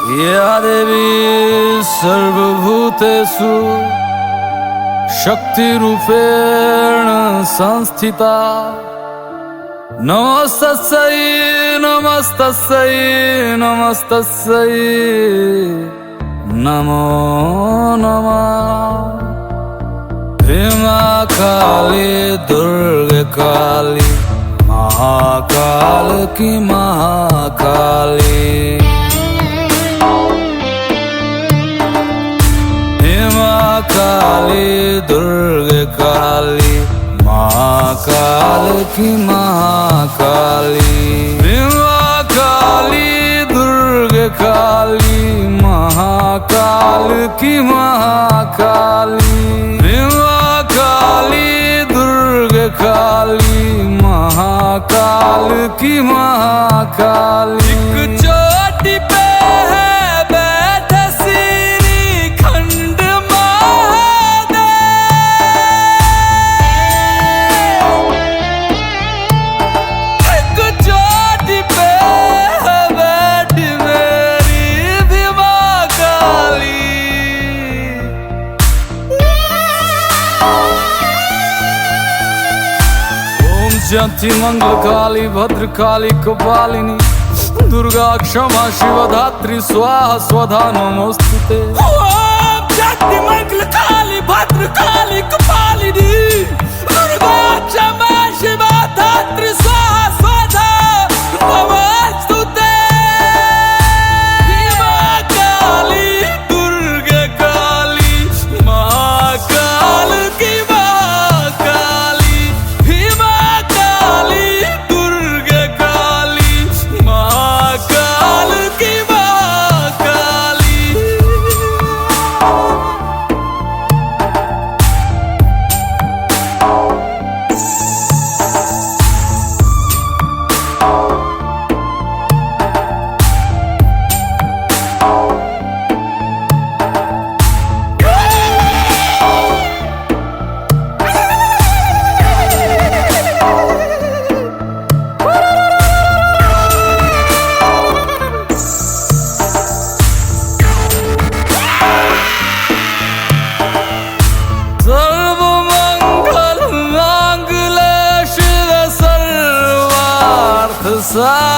या देवी सर्वभूतेषु शक्तिरूपेण संस्थिता। नमस्तस्यै नमस्तस्यै नमस्तस्यै नमो नमः। भीमा काली दुर्गा काली महाकाल की महाकाली। भीमा काली दुर्गा काली महाकाल की महाकाली। भीमा काली दुर्गा काली महाकाल की महाकाली। भीमा काली दुर्गा काली महाकाल की महाकाली। एक चोटी पे है बैठे श्री खंड महादेव। एक चोटी पे है बैठी मेरी भीमा काली। ओम शांति मंगल काली भद्र काली कपालिनी दुर्गा क्षमा शिवधात्री स्वाहा स्वधा नमोस्तुते। ओम शांति मंगल काली भद्र काली कपालिनी दुर्गा क्षमा शिवधात्री स्वाहा स्वधा नमोस्तुते। भीमा काली दुर्गा काली महाकाल की महाकाली। भीमा काली दुर्गा काली महाकाल की महाकाली। सर्वमंगल मांगल्ये शिवे सर्वार्थ साधिके